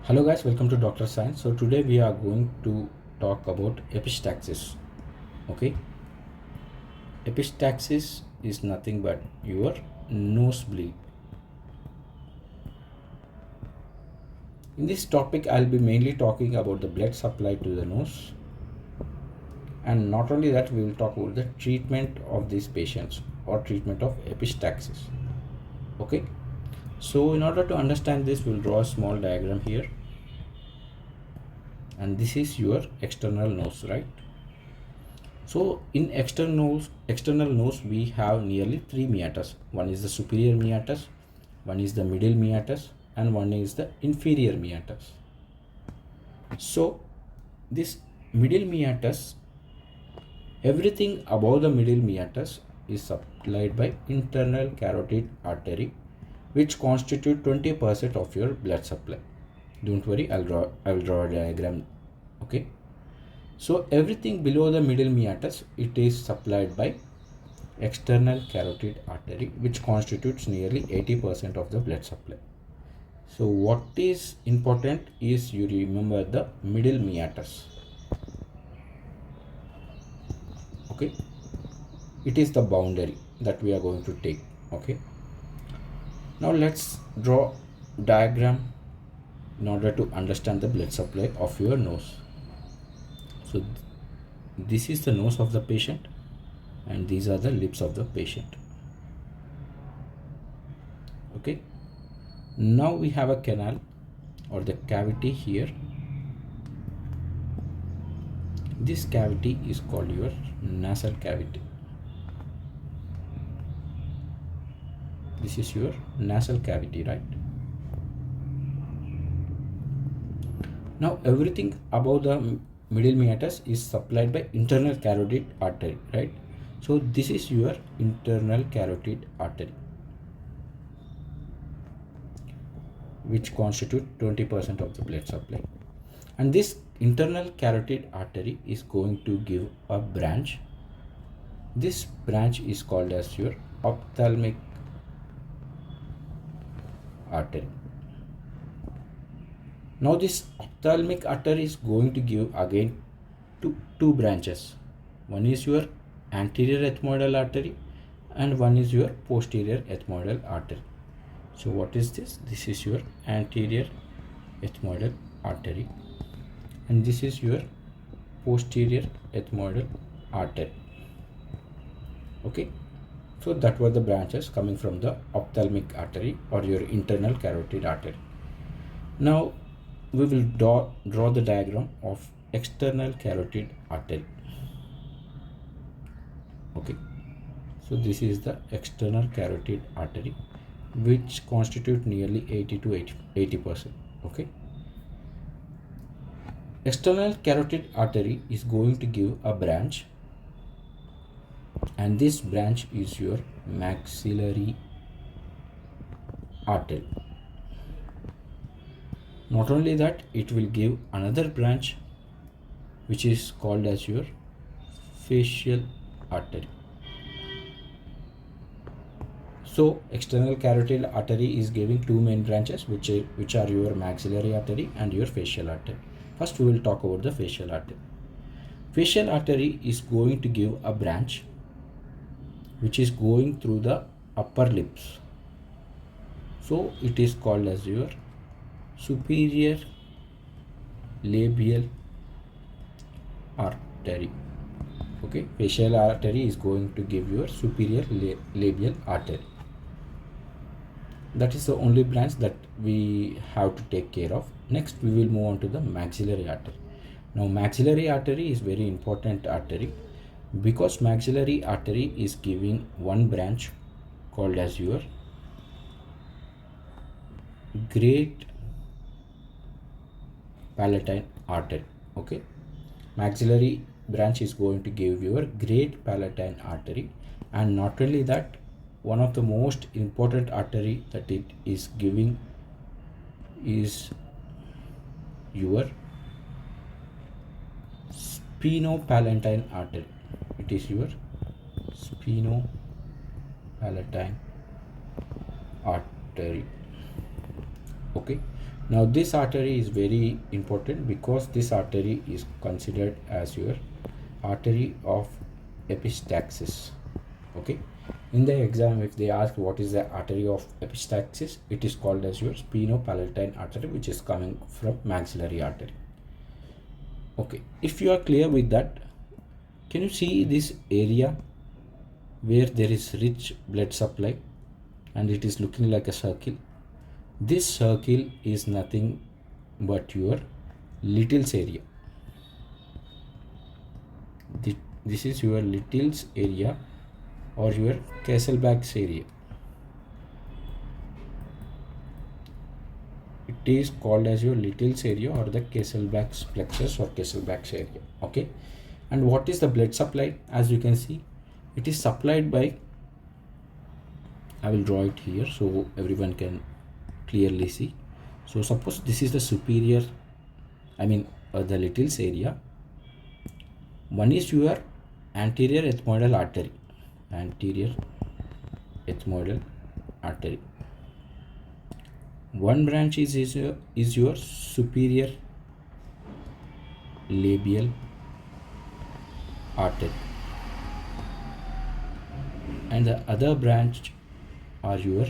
Hello guys, welcome to Dr. Science. So today we are going to talk about epistaxis. Okay, epistaxis is nothing but your nosebleed. In this topic, I'll be mainly talking about the blood supply to the nose, and not only that, we will talk about the treatment of these patients or treatment of epistaxis. Okay, so in order to understand this, we'll draw a small diagram here, and this is your external nose, right? So in external nose, we have nearly three meatus. One is the superior meatus, one is the middle meatus, and one is the inferior meatus. So this middle meatus, everything above the middle meatus is supplied by internal carotid artery, which constitute 20% of your blood supply. Don't worry, I will draw a diagram. Okay. So everything below the middle meatus, it is supplied by external carotid artery, which constitutes nearly 80% of the blood supply. So what is important is you remember the middle meatus. Okay, it is the boundary that we are going to take. Okay, now let's draw diagram in order to understand the blood supply of your nose. So this is the nose of the patient, and these are the lips of the patient. Okay, now we have a canal or the cavity here. This cavity is called your nasal cavity. This is your nasal cavity, right? Now everything above the middle meatus is supplied by internal carotid artery, right? So this is your internal carotid artery, which constitute 20% of the blood supply. And this internal carotid artery is going to give a branch. This branch is called as your ophthalmic artery. Now this ophthalmic artery is going to give again two branches. One is your anterior ethmoidal artery and one is your posterior ethmoidal artery. So what is this? This is your anterior ethmoidal artery, and this is your posterior ethmoidal artery. Okay, so that were the branches coming from the ophthalmic artery or your internal carotid artery. Now we will draw the diagram of external carotid artery. Okay, so this is the external carotid artery, which constitute nearly 80 to 80%. Okay, external carotid artery is going to give a branch, and this branch is your maxillary artery. Not only that, it will give another branch which is called as your facial artery. So external carotid artery is giving two main branches, which are your maxillary artery and your facial artery. First we will talk about the facial artery. Facial artery is going to give a branch which is going through the upper lips. So it is called as your superior labial artery. Okay, facial artery is going to give your superior labial artery. That is the only branch that we have to take care of. Next we will move on to the maxillary artery. Now maxillary artery is very important artery, because maxillary artery is giving one branch called as your great palatine artery. Okay, maxillary branch is going to give your great palatine artery, and not only that, one of the most important artery that it is giving is your sphenopalatine artery. It is your sphenopalatine artery. Okay, Now this artery is very important because this artery is considered as your artery of epistaxis. Okay, in the exam if they ask what is the artery of epistaxis, it is called as your sphenopalatine artery, which is coming from maxillary artery. Okay, if you are clear with that, can you see this area where there is rich blood supply and it is looking like a circle? This circle is nothing but your Little's area. This is your Little's area or your Kesselbach's area. It is called as your Little's area or the Kesselbach's plexus or Kesselbach's area. Okay, and what is the blood supply? As you can see, it is supplied by, I will draw it here so everyone can clearly see. So suppose this is the superior, the Little's area. One is your anterior ethmoidal artery, one branch is your superior labial artery, and the other branch are your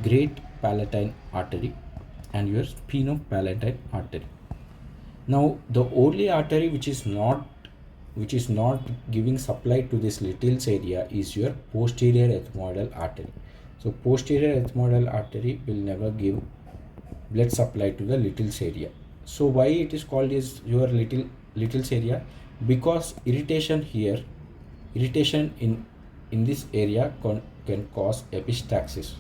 great palatine artery and your sphenopalatine artery. Now the only artery which is not giving supply to this Little's area is your posterior ethmoidal artery. So posterior ethmoidal artery will never give blood supply to the Little's area. So why it is called as your Little's area? Because irritation in this area can cause epistaxis.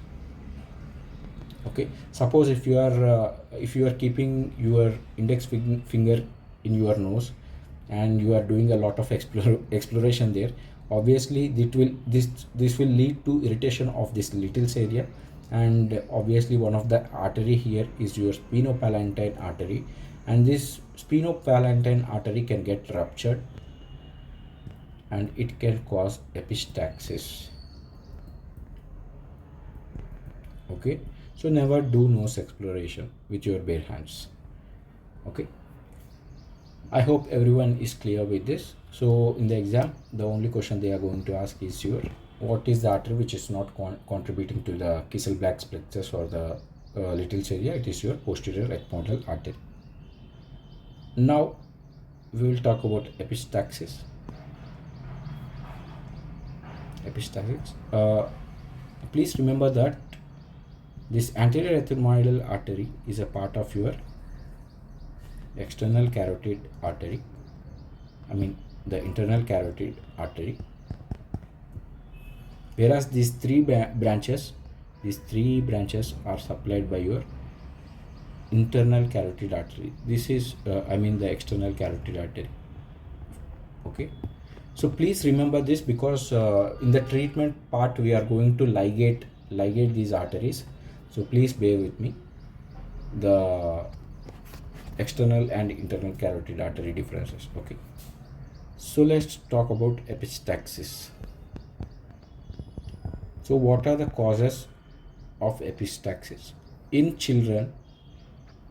Okay, suppose if you are keeping your index finger in your nose and you are doing a lot of exploration there, obviously this will lead to irritation of this Little's area, and obviously one of the artery here is your sphenopalatine artery, and this sphenopalatine artery can get ruptured and it can cause epistaxis. Okay, so never do nose exploration with your bare hands. Okay, I hope everyone is clear with this. So in the exam, the only question they are going to ask is what is the artery which is not contributing to the Kesselbach's plexus or the Little's area? It is your posterior ethmoidal artery. Now we will talk about epistaxis. Please remember that this anterior ethmoidal artery is a part of your external carotid artery, the internal carotid artery, whereas these three branches are supplied by your internal carotid artery. This is the external carotid artery. Okay, so please remember this because in the treatment part we are going to ligate these arteries, so please bear with me. The external and internal carotid artery differences. Okay, so let's talk about epistaxis. So what are the causes of epistaxis? In children,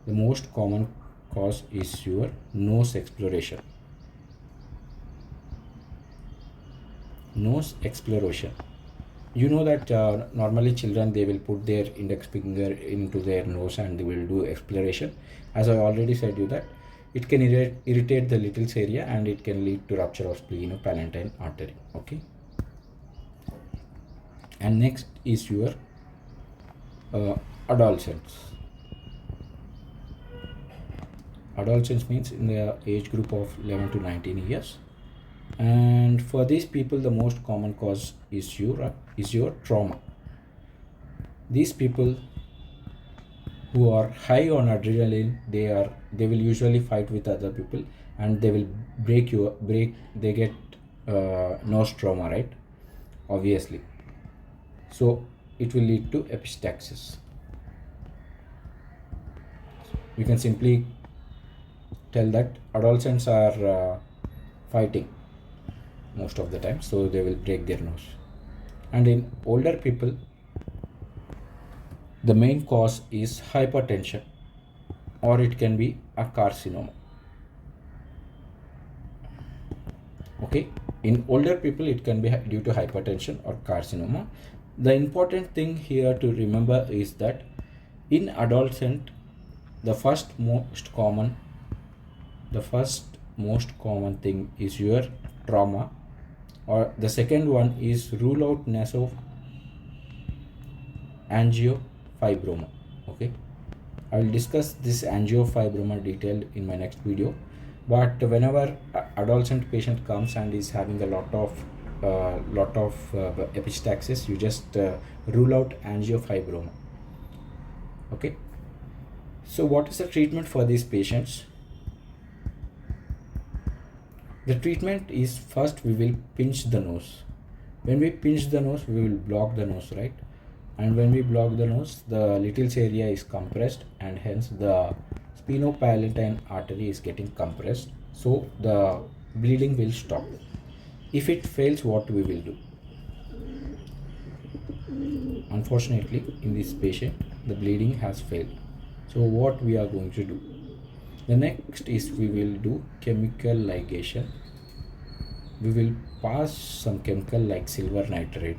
the most common cause is your nose exploration. You know that normally children, they will put their index finger into their nose and they will do exploration. As I already said you that it can irritate the Little's area and it can lead to rupture of sphenopalatine artery. Okay, and next is your adolescents. Adolescents means in the age group of 11 to 19 years, and for these people the most common cause is your trauma. These people who are high on adrenaline, they will usually fight with other people and they will they get nose trauma, right? Obviously, so it will lead to epistaxis. You can simply tell that adolescents are fighting most of the time, so they will break their nose. And in older people, The main cause is hypertension, or it can be a carcinoma. Okay, in older people it can be due to hypertension or carcinoma. The important thing here to remember is that in adolescent, the first most common thing is your trauma, or the second one is rule out angiofibroma. Okay, I will discuss this angiofibroma detail in my next video. But whenever adolescent patient comes and is having a lot of epistaxis, you just rule out angiofibroma. Okay, so what is the treatment for these patients? The treatment is, first we will pinch the nose. When we pinch the nose, we will block the nose, right? And when we block the nose, the little's area is compressed, and hence the sphenopalatine artery is getting compressed, so the bleeding will stop. If it fails, what we will do? Unfortunately, in this patient, the bleeding has failed. So what we are going to do? The next is we will do chemical ligation. We will pass some chemical like silver nitrate.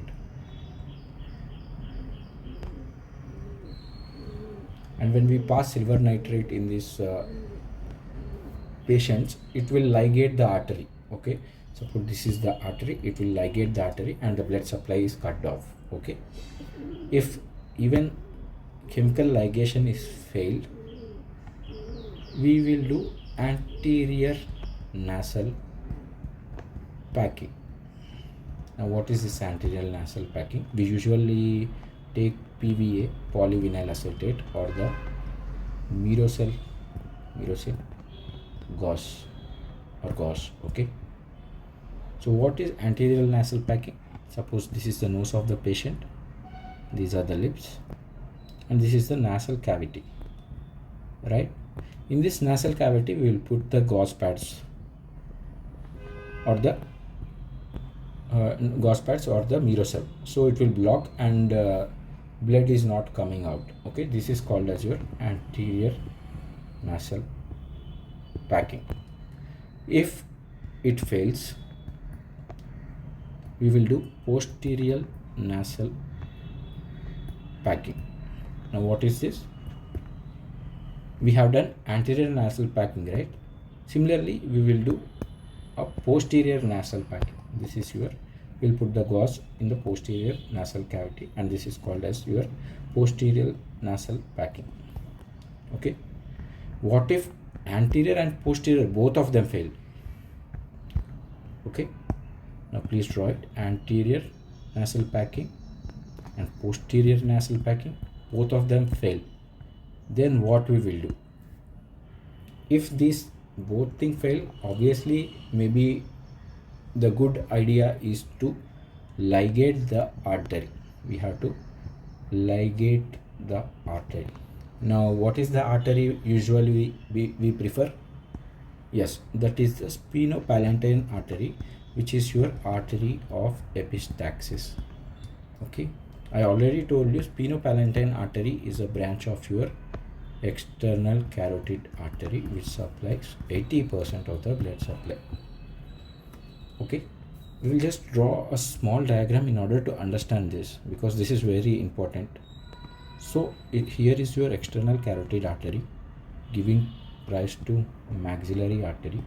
And when we pass silver nitrate in these patients, it will ligate the artery. Okay, suppose this is the artery, it will ligate the artery and the blood supply is cut off. Okay, if even chemical ligation is failed, we will do anterior nasal packing. Now what is this anterior nasal packing? We usually take PVA, polyvinyl acetate, or the myrocell gauze or gauze. Okay, so what is anterior nasal packing? Suppose this is the nose of the patient, these are the lips, and this is the nasal cavity, right? In this nasal cavity, we will put the gauze pads or the myrocell, so it will block and blood is not coming out. Okay, this is called as your anterior nasal packing. If it fails, we will do posterior nasal packing. Now what is this? We have done anterior nasal packing, right? Similarly, we will do a posterior nasal packing. This is your, we'll put the gauze in the posterior nasal cavity, and this is called as your posterior nasal packing. Okay, what if anterior and posterior both of them fail? Okay, now please draw it. Anterior nasal packing and posterior nasal packing, both of them fail. Then what we will do? If these both things fail, obviously maybe the good idea is to ligate the artery. We have to ligate the artery. Now what is the artery usually we prefer? Yes, that is the sphenopalatine artery, which is your artery of epistaxis. Okay, I already told you sphenopalatine artery is a branch of your external carotid artery, which supplies 80% of the blood supply. Okay, we will just draw a small diagram in order to understand this, because this is very important. So here is your external carotid artery giving rise to maxillary artery,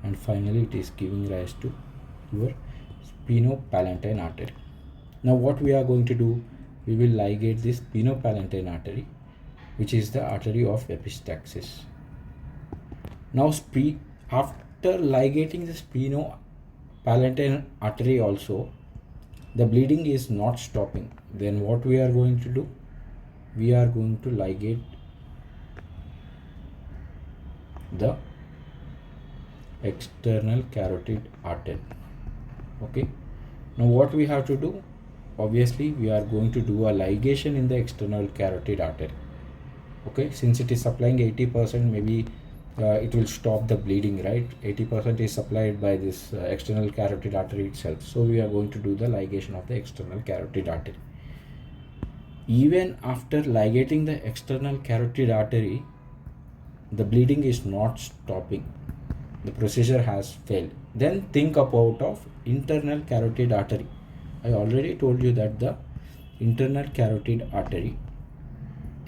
and finally it is giving rise to your sphenopalatine artery. Now what we are going to do? We will ligate this sphenopalatine artery, which is the artery of epistaxis. Now after ligating the sphenopalatine artery also, the bleeding is not stopping. Then what we are going to do? We are going to ligate the external carotid artery. Okay, now what we have to do? Obviously we are going to do a ligation in the external carotid artery. Okay, since it is supplying 80%, maybe it will stop the bleeding, right? 80% is supplied by this external carotid artery itself, so we are going to do the ligation of the external carotid artery. even after ligating the external carotid artery, the bleeding is not stopping. The procedure has failed. Then think about of internal carotid artery. I already told you that the internal carotid artery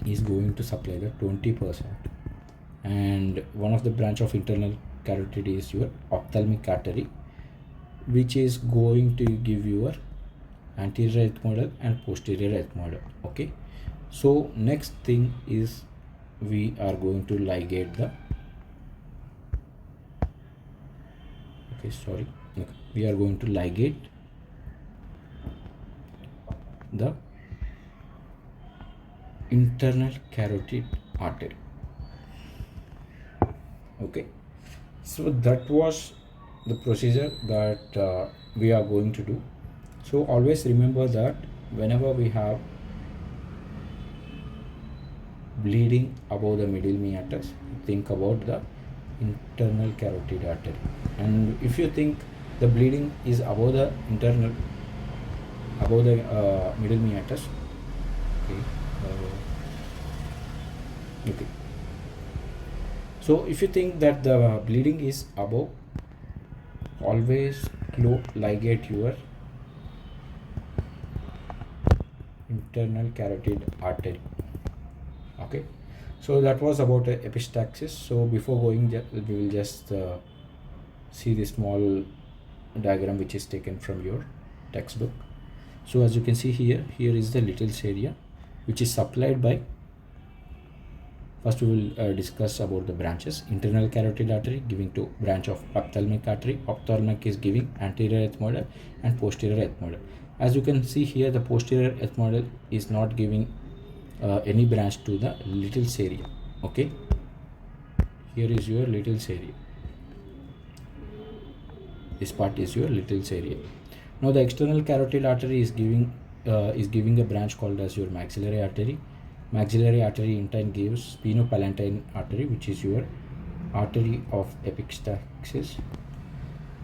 is going to supply the 20%, and one of the branch of internal carotid is your ophthalmic artery, which is going to give your anterior ethmoidal and posterior ethmoidal. Okay, so next thing is we are going to ligate the we are going to ligate the internal carotid artery. Okay, so that was the procedure that we are going to do. So always remember that whenever we have bleeding above the middle meatus, think about the internal carotid artery, and if you think the bleeding is above the middle meatus, okay, so if you think that the bleeding is above, always ligate your internal carotid artery. Okay, so that was about epistaxis. So before going, we will just see the small diagram which is taken from your textbook. So as you can see here is the Little's area, which is supplied by, first we will discuss about the branches. Internal carotid artery giving to branch of ophthalmic artery. Ophthalmic is giving anterior ethmoidal and posterior ethmoidal. As you can see here, the posterior ethmoidal is not giving any branch to the Little's area. Okay, here is your Little's area. This part is your Little's area. Now the external carotid artery is giving a branch called as your maxillary artery. Maxillary artery in turn gives spinopalatine artery, which is your artery of epistaxis,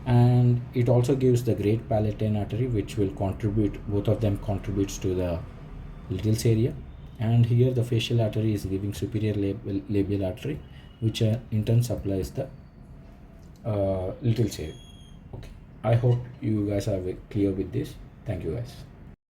and it also gives the great palatine artery, which will contribute, both of them contributes to the Little's area. And here the facial artery is giving superior labial artery, which in turn supplies the Little's area. Okay, I hope you guys are clear with this. Thank you guys.